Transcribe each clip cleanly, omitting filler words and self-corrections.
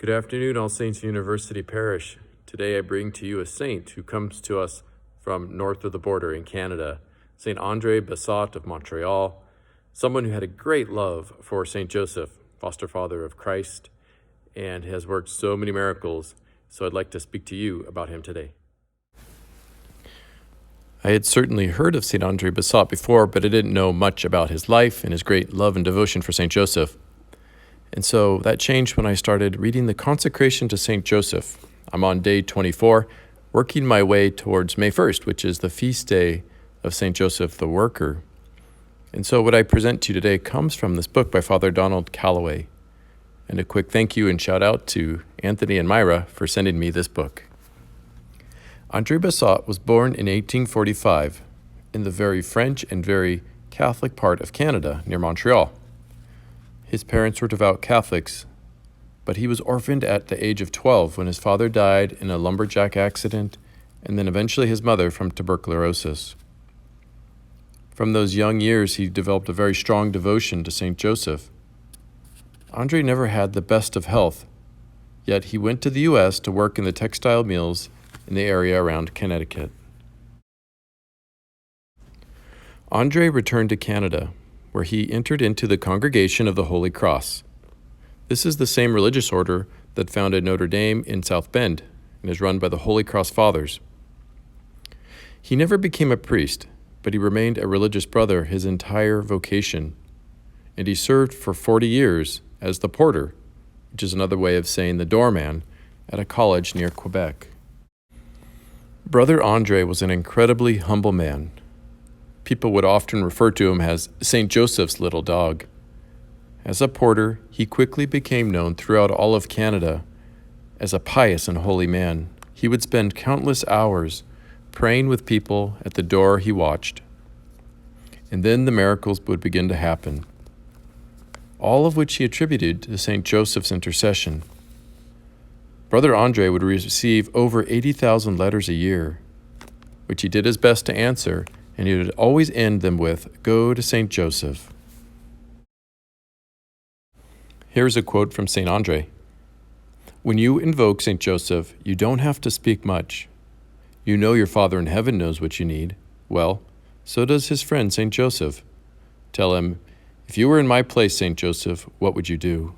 Good afternoon, All Saints University Parish. Today I bring to you a saint who comes to us from north of the border in Canada, St. Andre Basalt of Montreal, someone who had a great love for St. Joseph, foster father of Christ, and has worked so many miracles, so I'd like to speak to you about him today. I had certainly heard of St. Andre Basalt before, but I didn't know much about his life and his great love and devotion for St. Joseph. And so that changed when I started reading the consecration to St. Joseph. I'm on day 24, working my way towards May 1st, which is the feast day of St. Joseph the Worker. And so what I present to you today comes from this book by Father Donald Calloway. And a quick thank you and shout out to Anthony and Myra for sending me this book. Andre Basalt was born in 1845 in the very French and very Catholic part of Canada near Montreal. His parents were devout Catholics, but he was orphaned at the age of 12 when his father died in a lumberjack accident, and then eventually his mother from tuberculosis. From those young years, he developed a very strong devotion to St. Joseph. Andre never had the best of health, yet he went to the U.S. to work in the textile mills in the area around Connecticut. Andre returned to Canada, where he entered into the Congregation of the Holy Cross. This is the same religious order that founded Notre Dame in South Bend and is run by the Holy Cross Fathers. He never became a priest, but he remained a religious brother his entire vocation, and he served for 40 years as the porter, which is another way of saying the doorman, at a college near Quebec. Brother Andre was an incredibly humble man. People would often refer to him as St. Joseph's little dog. As a porter, he quickly became known throughout all of Canada as a pious and holy man. He would spend countless hours praying with people at the door he watched. And then the miracles would begin to happen, all of which he attributed to St. Joseph's intercession. Brother Andre would receive over 80,000 letters a year, which he did his best to answer, and he would always end them with, "Go to St. Joseph." Here's a quote from St. Andre. "When you invoke St. Joseph, you don't have to speak much. You know your Father in heaven knows what you need. Well, so does his friend St. Joseph. Tell him, 'If you were in my place, St. Joseph, what would you do?'"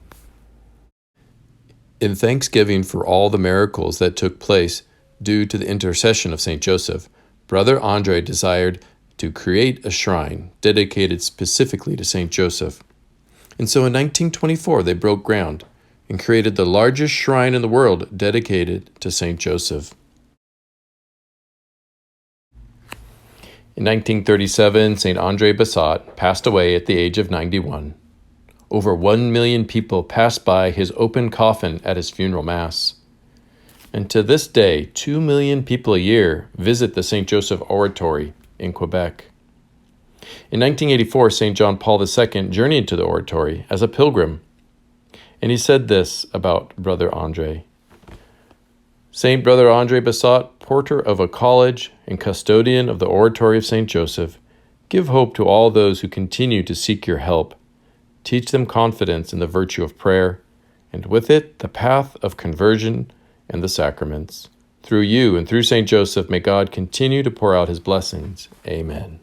In thanksgiving for all the miracles that took place due to the intercession of St. Joseph, Brother Andre desired to create a shrine dedicated specifically to St. Joseph. And so in 1924, they broke ground and created the largest shrine in the world dedicated to St. Joseph. In 1937, St. Andre Basalt passed away at the age of 91. Over 1 million people passed by his open coffin at his funeral mass. And to this day, 2 million people a year visit the St. Joseph Oratory in Quebec. In 1984, St. John Paul II journeyed to the oratory as a pilgrim, and he said this about Brother Andre. "Saint Brother Andre Basalt, porter of a college and custodian of the oratory of St. Joseph, give hope to all those who continue to seek your help. Teach them confidence in the virtue of prayer, and with it the path of conversion and the sacraments. Through you and through St. Joseph, may God continue to pour out his blessings. Amen."